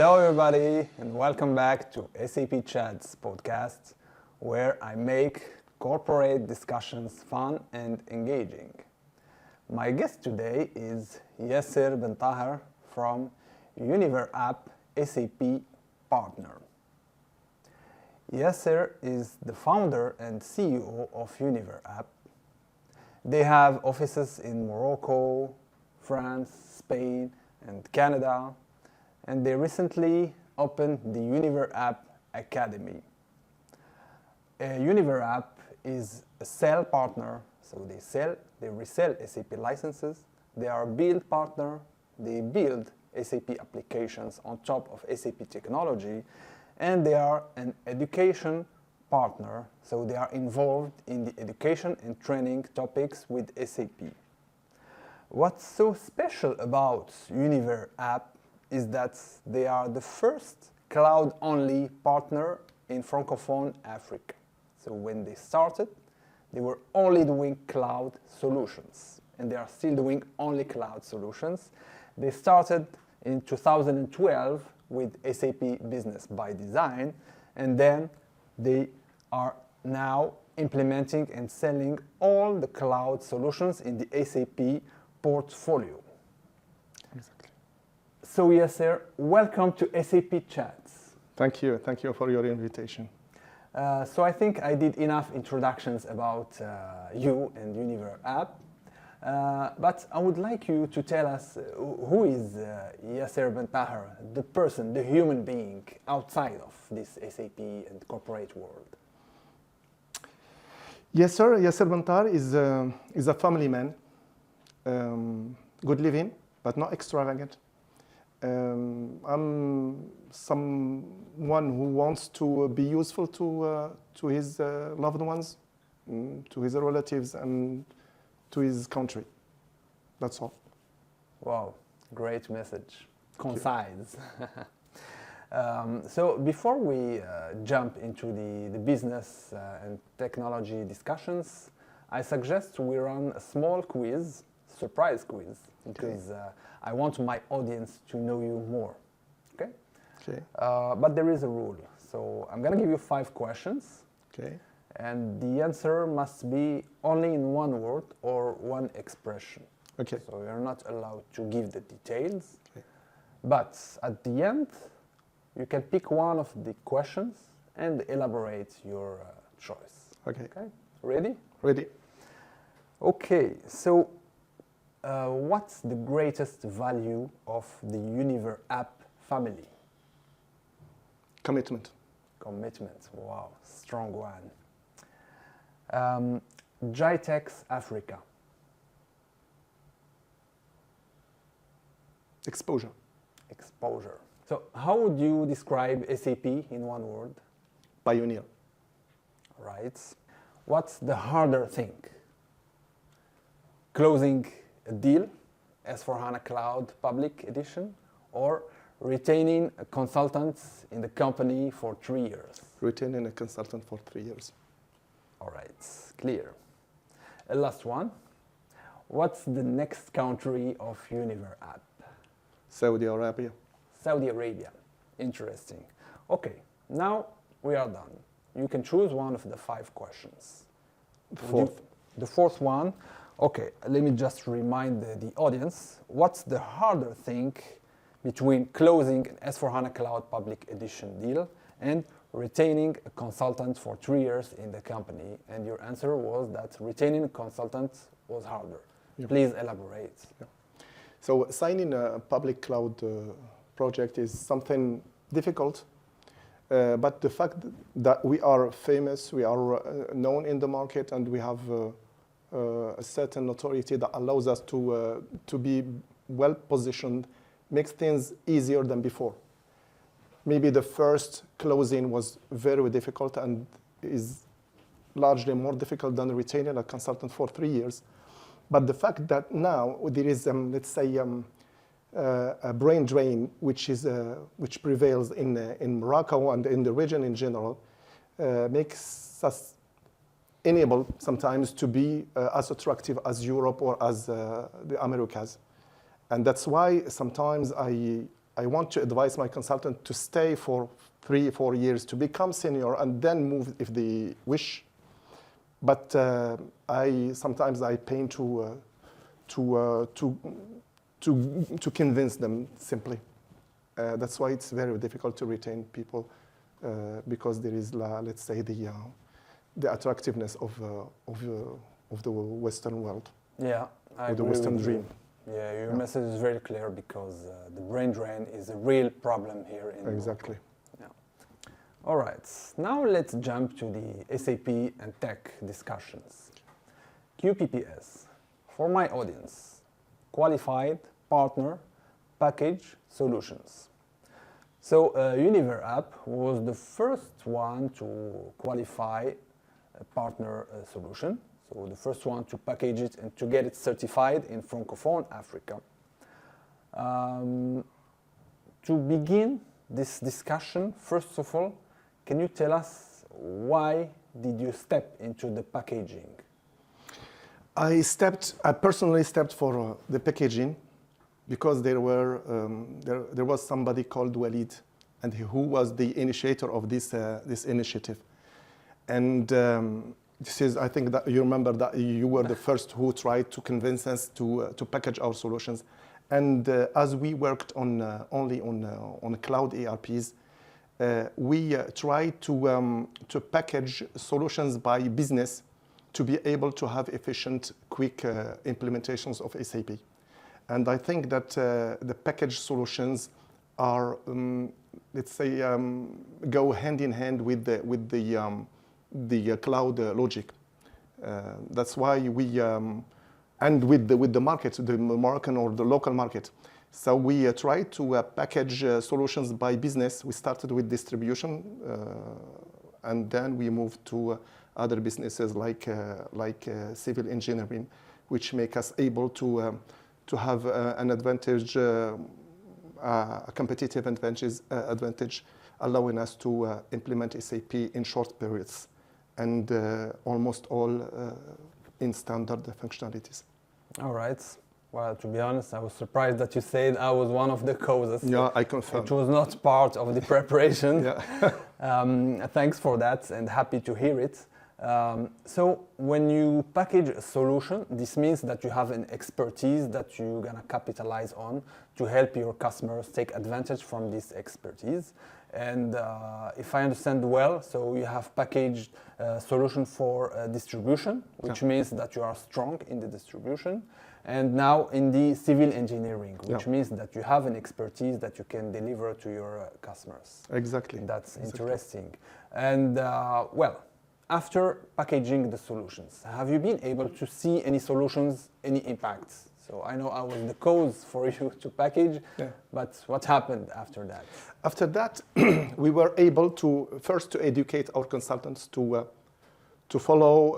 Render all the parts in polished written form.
Hello everybody and welcome back to SAP Chats podcast, where I make corporate discussions fun and engaging. My guest today is Yasser Bentahar from Univers AP SAP partner. Yasser is the founder and CEO of Univers AP. They have offices in Morocco, France, Spain, and Canada, and they recently opened the Univers AP Academy. Univers AP is a sell partner, so they resell SAP licenses. They are a build partner, they build SAP applications on top of SAP technology, and they are an education partner, so they are involved in the education and training topics with SAP. What's so special about Univers AP is that they are the first cloud-only partner in Francophone Africa. So when they started, they were only doing cloud solutions, and they are still doing only cloud solutions. They started in 2012 with SAP Business ByDesign, and then they are now implementing and selling all the cloud solutions in the SAP portfolio. Exactly. So Yasser, welcome to SAP Chats. Thank you for your invitation. So I think I did enough introductions about you and Univers AP, but I would like you to tell us who is Yasser Bentahar, the person, the human being outside of this SAP and corporate world. Yasser Bentahar is a family man. Good living, but not extravagant. I'm someone who wants to be useful to his loved ones, to his relatives, and to his country. That's all. Wow, great message. Concise. So before we jump into the business and technology discussions, I suggest we run a small quiz, surprise quiz, because I want my audience to know you more. Okay? Okay. But there is a rule. So I'm going to give you 5 questions. Okay. And the answer must be only in one word or one expression. Okay. So you're not allowed to give the details. Okay. But at the end, you can pick one of the questions and elaborate your choice. Okay. Okay? Ready? Ready. Okay. So what's the greatest value of the Univers AP family? Commitment. Commitment. Wow, strong one. GITEX Africa. Exposure. Exposure. So how would you describe SAP in one word? Pioneer. Right. What's the harder thing? Closing a deal, S/4HANA Cloud Public Edition, or retaining a consultant in the company for 3 years? Retaining a consultant for 3 years. All right, clear. A last one. What's the next country of Univers AP? Saudi Arabia. Saudi Arabia. Interesting. Okay, now we are done. You can choose one of the 5 questions. Fourth. The fourth one. Okay, let me just remind the audience. What's the harder thing between closing an S/4HANA Cloud Public Edition deal and retaining a consultant for 3 years in the company? And your answer was that retaining a consultant was harder. Yeah. Please elaborate. Yeah. So signing a public cloud project is something difficult, but the fact that we are famous, we are known in the market, and we have a certain notoriety that allows us to be well positioned makes things easier than before. Maybe the first closing was very difficult and is largely more difficult than retaining a consultant for 3 years. But the fact that now there is, let's say, a brain drain which prevails in Morocco and in the region in general makes us enable sometimes to be as attractive as Europe or as the Americas. And that's why sometimes I I want to advise my consultant to stay for 3-4 years to become senior and then move if they wish. But sometimes I pain to convince them simply. That's why it's very difficult to retain people because there is, let's say, the attractiveness of the Western world. Yeah, I or the agree Western with dream. you. Yeah, your message is very clear because the brain drain is a real problem here in Exactly. Morocco. Yeah. All right, now let's jump to the SAP and tech discussions. QPPS, for my audience, qualified partner package solutions. So Univers App was the first one to qualify a partner solution. So the first one to package it and to get it certified in Francophone Africa. To begin this discussion, first of all, can you tell us why did you step into the packaging? I personally stepped for the packaging because there was somebody called Walid, and who was the initiator of this initiative. And I think that you remember that you were the first who tried to convince us to package our solutions. And as we worked only on cloud ERPs, we tried to package solutions by business to be able to have efficient, quick implementations of SAP. And I think that the package solutions are, let's say, go hand in hand with the cloud logic. That's why we, and with the market, the Moroccan or the local market. So we tried to package solutions by business. We started with distribution, and then we moved to other businesses like civil engineering, which make us able to have an advantage, a competitive advantage, allowing us to implement SAP in short periods and almost all in standard functionalities. All right. Well, to be honest, I was surprised that you said I was one of the causes. Yeah, I confirm. It was not part of the preparation. Yeah. Thanks for that, and happy to hear it. So when you package a solution, this means that you have an expertise that you're gonna capitalize on to help your customers take advantage from this expertise. And if I understand well, so you have packaged a solution for distribution, which means that you are strong in the distribution. And now in the civil engineering, which means that you have an expertise that you can deliver to your customers. Exactly. That's interesting. And well, after packaging the solutions, have you been able to see any solutions, any impacts? So I know I was the cause for you to package, but what happened after that? After that, we were able to first to educate our consultants to follow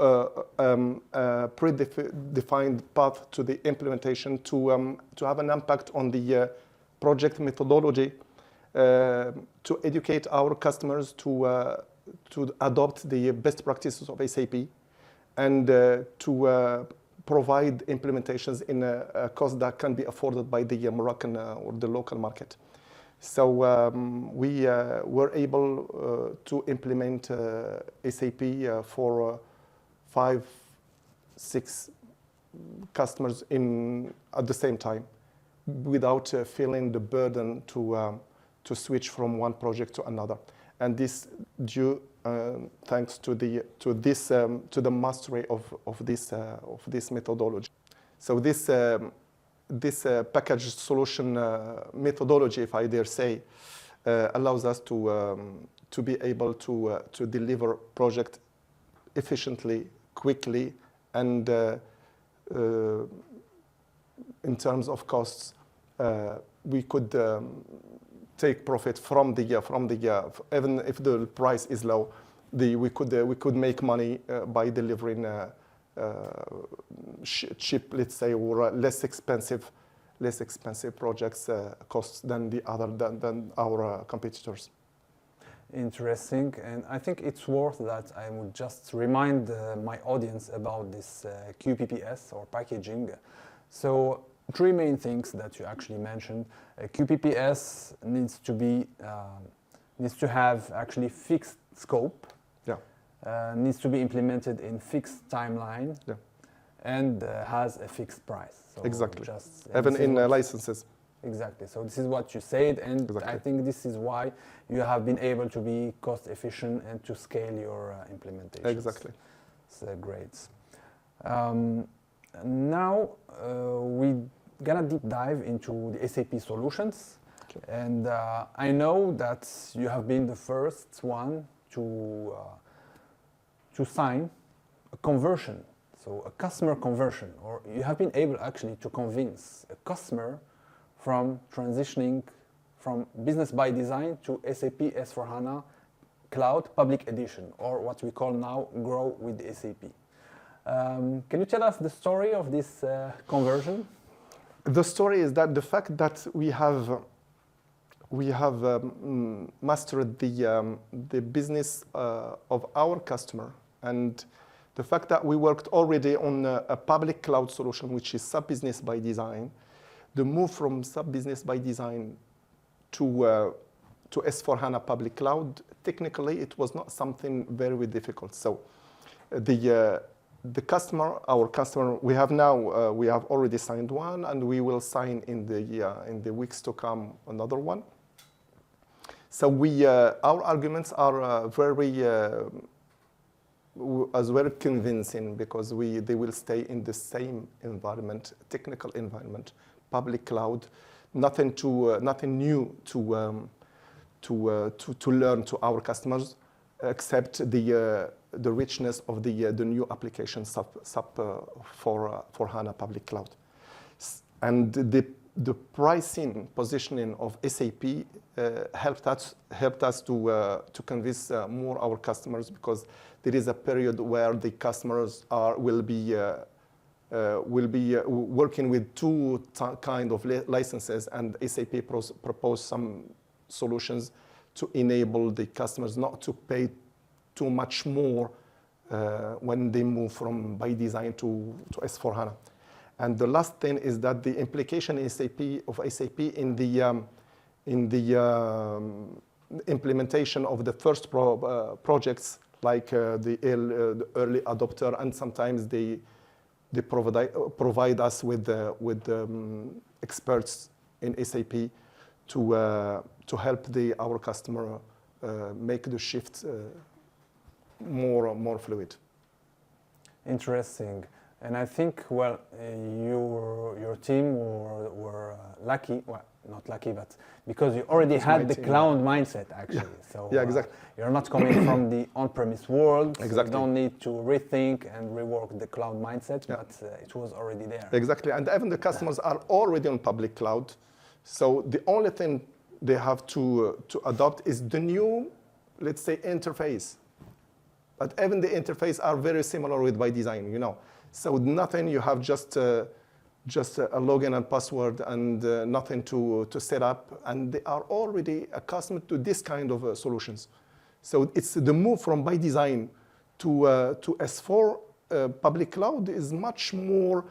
a predefined path to the implementation to have an impact on the project methodology, to educate our customers to adopt the best practices of SAP, and to provide implementations in a cost that can be afforded by the Moroccan or the local market. So we were able to implement SAP for 5-6 customers at the same time, without feeling the burden to switch from one project to another. And this due thanks to the mastery of this methodology. So this packaged solution methodology, if I dare say, allows us to be able to deliver project efficiently, quickly, and in terms of costs, we could take profit from the even if the price is low, we could make money by delivering cheap, let's say, or less expensive projects costs than our competitors. Interesting, and I think it's worth that I would just remind my audience about this QPPS or packaging. So three main things that you actually mentioned. QPPS needs to have actually fixed scope, needs to be implemented in fixed timeline, and has a fixed price. So exactly. Even in licenses. Exactly. So this is what you said, and exactly. I think this is why you have been able to be cost efficient and to scale your implementation. Exactly. It's great. Now we're gonna deep dive into the SAP solutions, and I know that you have been the first one to sign a conversion, so a customer conversion, or you have been able actually to convince a customer from transitioning from Business by Design to SAP S/4HANA Cloud Public Edition, or what we call now Grow with SAP. Can you tell us the story of this conversion? The story is that the fact that we have mastered the business of our customer, and the fact that we worked already on a public cloud solution, which is SAP Business by Design. The move from SAP Business by Design to S/4HANA Public Cloud, technically it was not something very difficult. So the customer, our customer, we have already signed one, and we will sign in the weeks to come another one. So our arguments are very convincing, because they will stay in the same environment, technical environment, public cloud, nothing new to learn to our customers, except the richness of the new application SAP for HANA Public Cloud. And the pricing positioning of SAP helped us to convince more our customers, because there is a period where the customers will be working with two kind of licenses, and SAP proposed some solutions to enable the customers not to pay too much more when they move from by design to S/4HANA. And the last thing is that the implication in SAP in the implementation of the first projects, like the early adopter, and sometimes they provide us with experts in SAP to help our customer make the shift more fluid. Interesting. And I think, well, your team were lucky, well, not lucky, but because you already had the cloud mindset, actually. So exactly. You're not coming from the on-premise world. Exactly. So you don't need to rethink and rework the cloud mindset, but it was already there. Exactly. And even the customers are already on public cloud. So the only thing they have to adopt is the new, let's say, interface. But even the interface are very similar with by design, So nothing, you have just a login and password, and nothing to set up, and they are already accustomed to this kind of solutions. So it's the move from by design to S4 public cloud is much more,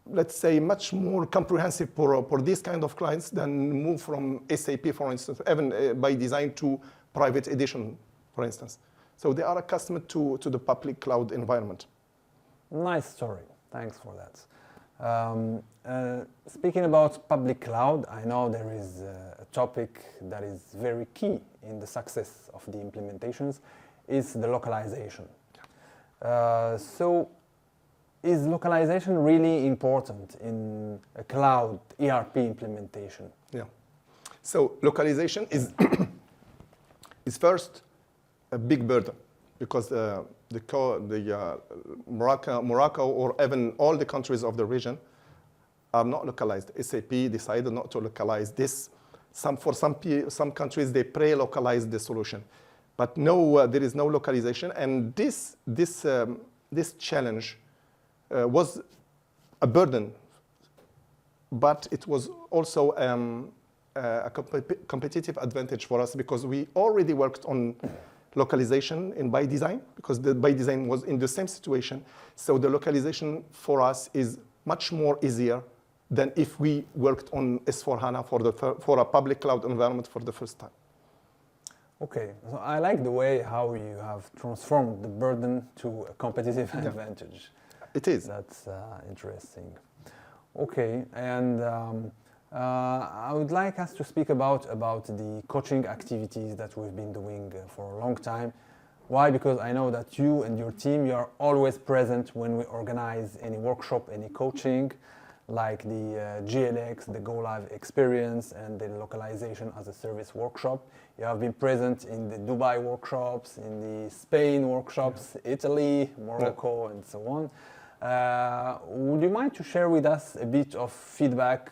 let's say, much more comprehensive for these kind of clients than move from SAP, for instance, even by design to private edition, for instance. So they are accustomed to the public cloud environment. Nice story. Thanks for that. Speaking about public cloud, I know there is a topic that is very key in the success of the implementations, is the localization. So is localization really important in a cloud ERP implementation? Yeah. So localization is first a big burden, because Morocco, or even all the countries of the region, are not localized. SAP decided not to localize this. For some countries, they pre-localize the solution, but no, there is no localization. And this challenge was a burden, but it was also a competitive advantage for us, because we already worked on localization in ByDesign, because the ByDesign was in the same situation. So the localization for us is much more easier than if we worked on S/4HANA for a public cloud environment for the first time. Okay, so I like the way how you have transformed the burden to a competitive advantage. It is. That's interesting. Okay, and I would like us to speak about the coaching activities that we've been doing for a long time. Why? Because I know that you and your team, you are always present when we organize any workshop, any coaching, like the GLX, the Go Live experience, and the localization as a service workshop. You have been present in the Dubai workshops, in the Spain workshops, Italy, Morocco, and so on. Would you mind to share with us a bit of feedback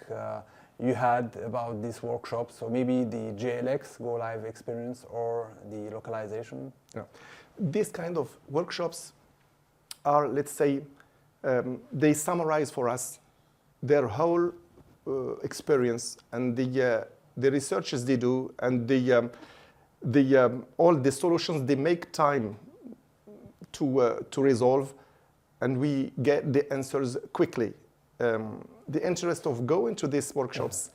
you had about these workshops? So maybe the GLX, Go Live experience, or the localization? Yeah. These kind of workshops are, let's say, they summarize for us their whole experience and the researches they do and all the solutions they make time to resolve, and we get the answers quickly. The interest of going to these workshops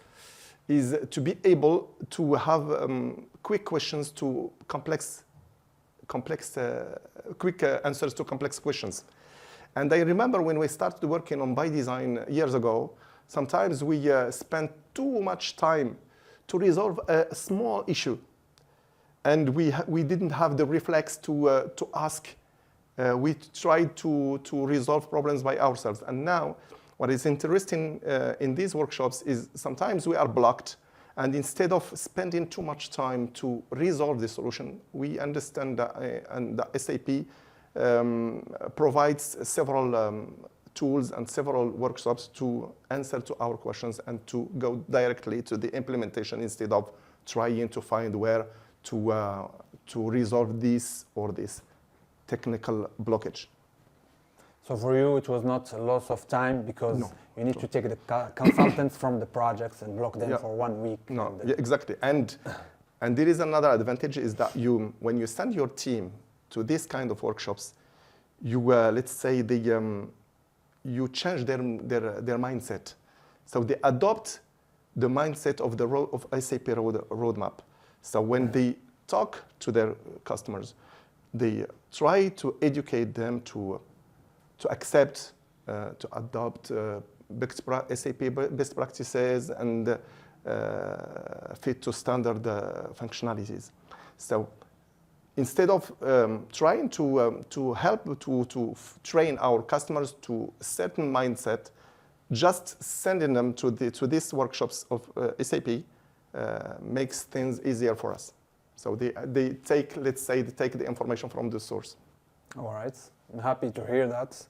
is to be able to have quick questions to quick answers to complex questions. And I remember when we started working on ByDesign years ago, sometimes we spent too much time to resolve a small issue, and we didn't have the reflex to ask. We tried to resolve problems by ourselves. And now, what is interesting in these workshops is sometimes we are blocked, and instead of spending too much time to resolve the solution, we understand that and the SAP provides several tools and several workshops to answer to our questions and to go directly to the implementation instead of trying to find where to resolve this or this technical blockage. So for you, it was not a loss of time because you need to take the consultants from the projects and block them for 1 week. No, yeah, exactly. And there is another advantage is that when you send your team to this kind of workshops, you let's say you change their mindset. So they adopt the mindset of of SAP roadmap. So when they talk to their customers, they try to educate them to accept, to adopt SAP best practices and fit to standard functionalities. So instead of trying to help to train our customers to a certain mindset, just sending them to these workshops of SAP makes things easier for us. So they take, let's say, they take the information from the source. All right, I'm happy to hear that.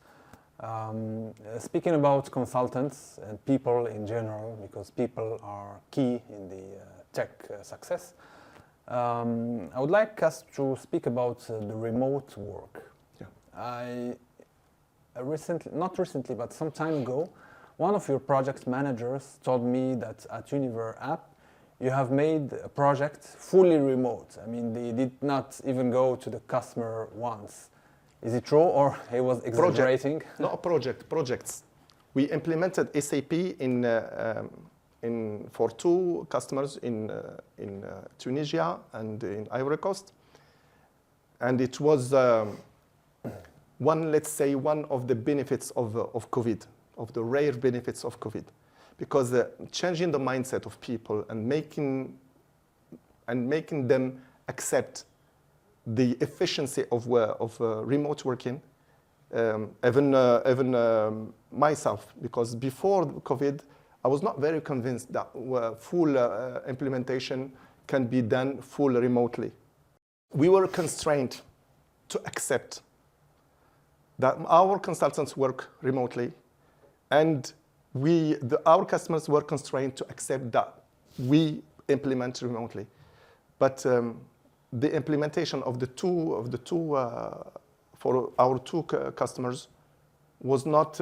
Speaking about consultants and people in general, because people are key in the tech success, I would like us to speak about the remote work. Yeah. Not recently, but some time ago, one of your project managers told me that at Univers App, you have made a project fully remote. I mean, they did not even go to the customer once. Is it true, or he was exaggerating? No, projects. We implemented SAP for 2 customers in Tunisia and in Ivory Coast, and it was one of the benefits of COVID, of the rare benefits of COVID, because changing the mindset of people and making them accept the efficiency of remote working, even myself, because before COVID, I was not very convinced that full implementation can be done full remotely. We were constrained to accept that our consultants work remotely, and our customers were constrained to accept that we implement remotely. But the implementation of the two for our 2 customers was not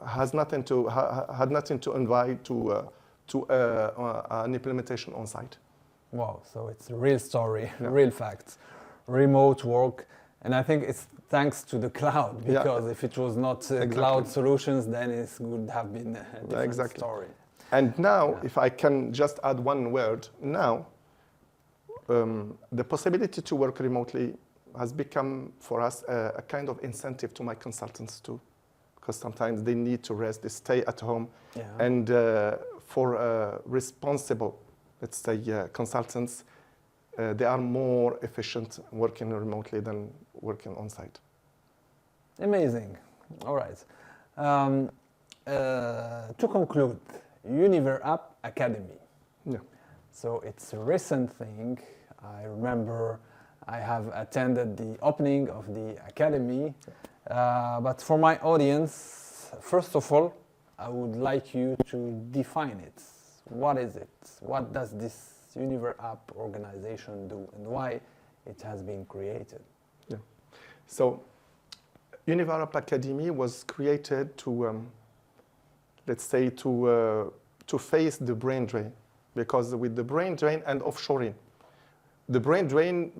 had nothing to invite to an implementation on site. Wow, so it's a real story, real facts. Remote work And I think it's thanks to the cloud, because if it was not cloud solutions, then it would have been a different story. And now, if I can just add one word, now the possibility to work remotely has become for us a kind of incentive to my consultants too, because sometimes they need to rest, they stay at home, and for responsible, let's say, consultants, they are more efficient working remotely than working on site. Amazing. All right. To conclude, Univers AP Academy. Yeah. So it's a recent thing. I remember I have attended the opening of the academy, but for my audience, first of all, I would like you to define it. What is it? What does this Univers AP organization do, and why it has been created? Yeah. So Univers AP Academy was created to, let's say, to face the brain drain, because with the brain drain and offshoring, the brain drain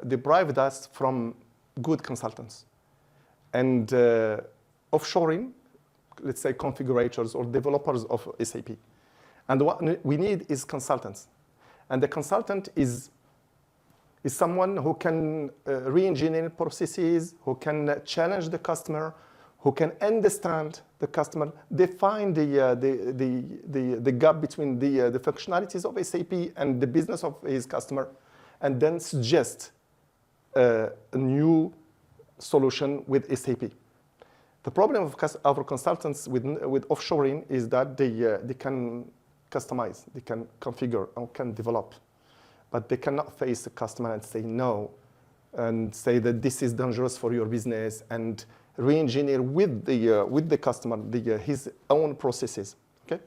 deprived us from good consultants. And offshoring, let's say configurators or developers of SAP. And what we need is consultants. And the consultant is someone who can re-engineer processes, who can challenge the customer, who can understand the customer, define the gap between the functionalities of SAP and the business of his customer, and then suggest a new solution with SAP. The problem of our consultants with offshoring is that they can customize, they can configure, and can develop, but they cannot face the customer and say no, and say that this is dangerous for your business, and re-engineer with the customer his own processes. Okay,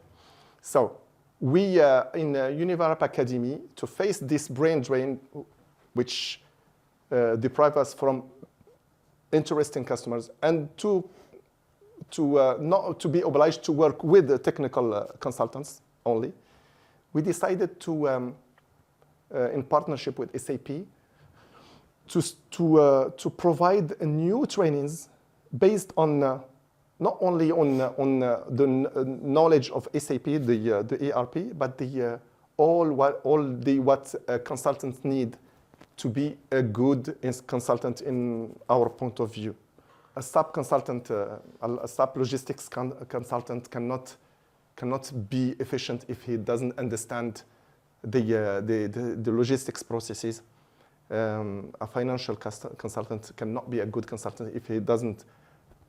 so we in Univers AP Academy, to face this brain drain, which deprive us from interesting customers, and to not to be obliged to work with the technical consultants only, we decided to, in partnership with SAP, to provide new trainings based on not only on the knowledge of SAP, the ERP, but what consultants need to be a good consultant in our point of view. A SAP consultant, a SAP logistics consultant cannot be efficient if he doesn't understand the logistics processes. A financial consultant cannot be a good consultant if he doesn't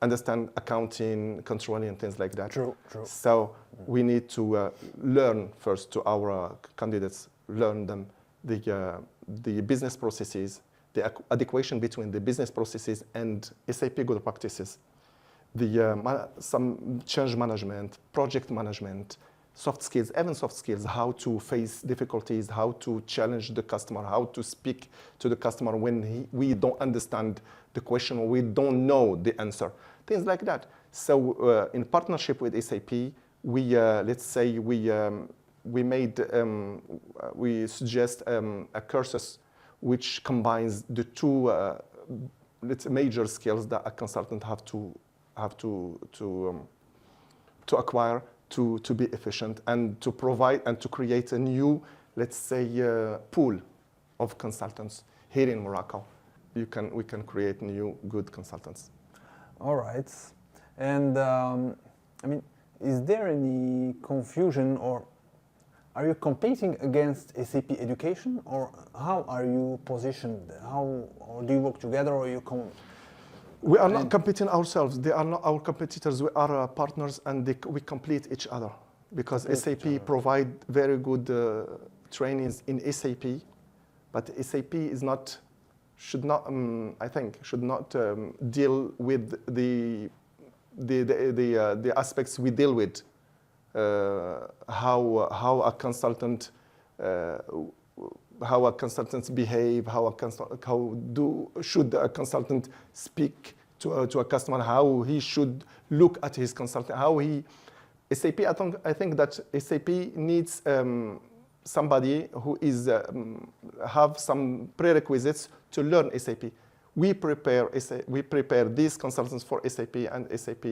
understand accounting, controlling, and things like that. True. So we need to learn first to our candidates, learn them the business processes, the adequation between the business processes and SAP good practices, some change management, project management, soft skills, even soft skills, how to face difficulties, how to challenge the customer, how to speak to the customer when we don't understand the question or we don't know the answer, things like that. So in partnership with SAP, we let's say we suggest a courses which combines the two major skills that a consultant have to acquire to be efficient, and to provide and to create a new, let's say, pool of consultants here in Morocco. We can create new good consultants. All right, and I mean, is there any confusion, or are you competing against SAP Education, or how are you positioned? Or do you work together, or you come? We are not competing ourselves. They are not our competitors. We are partners, and we complete each other, because SAP provide very good trainings in SAP, but SAP should not deal with the aspects we deal with. How a consultant behave, should a consultant speak to a customer, how he should look at his consultant, I think that SAP needs somebody who have some prerequisites to learn SAP. we prepare these consultants for SAP, and SAP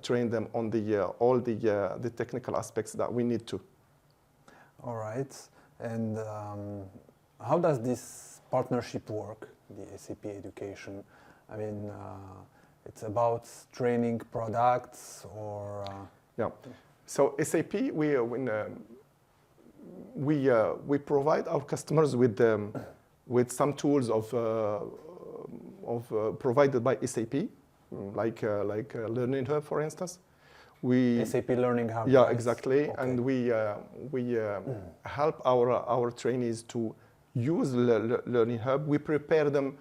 train them on all the technical aspects that we need to. All right. And how does this partnership work, the SAP education? I mean, it's about training products or... Yeah. So SAP, we provide our customers with some tools provided by SAP, like Learning Hub, for instance. SAP Learning Hub. Yeah, right? exactly. Okay. And we help our trainees to use Learning Hub. We prepare them,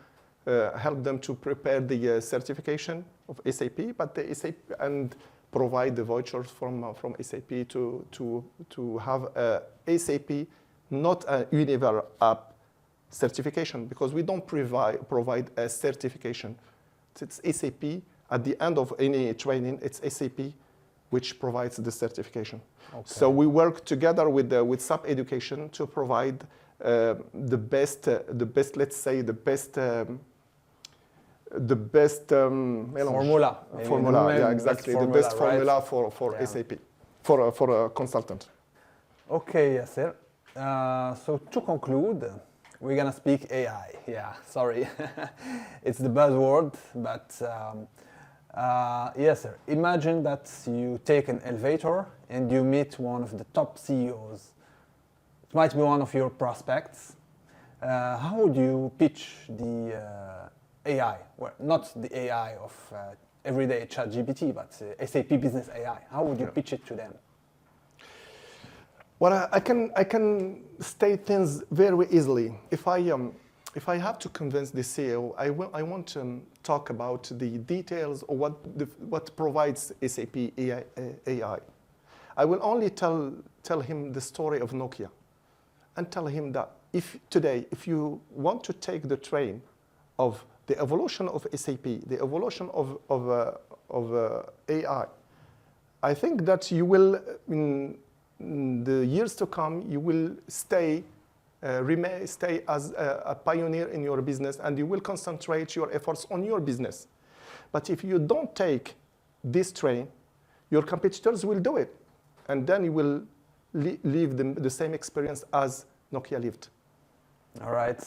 help them to prepare the certification of SAP, but the SAP and provide the vouchers from SAP to have a SAP, not a Univers app certification, because we don't provide a certification. It's SAP. At the end of any training, it's SAP which provides the certification. Okay. So we work together with SAP Education to provide the best, let's say, the best formula. Yeah, exactly. The best formula, right? for SAP, for a consultant. Okay, Yasser. So to conclude, we're gonna speak AI. Yeah, sorry, it's the buzzword, but yes, sir. Imagine that you take an elevator and you meet one of the top CEOs. It might be one of your prospects. How would you pitch the AI? Well, not the AI of everyday ChatGPT, but SAP Business AI. How would you pitch it to them? Well, I can state things very easily. If I have to convince the CEO, I want to talk about the details of what provides SAP AI. I will only tell him the story of Nokia, and tell him that if you want to take the train of the evolution of SAP, the evolution of AI, I think that you will, in the years to come, you will stay as a pioneer in your business, and you will concentrate your efforts on your business. But if you don't take this train, your competitors will do it, and then you will live the same experience as Nokia lived. All right.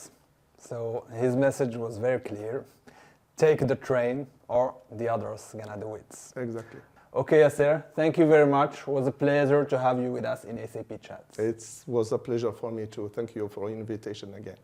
So his message was very clear. Take the train, or the others gonna do it. Exactly. Okay, Yasser, thank you very much. It was a pleasure to have you with us in SAP Chats. It was a pleasure for me too. Thank you for the invitation again.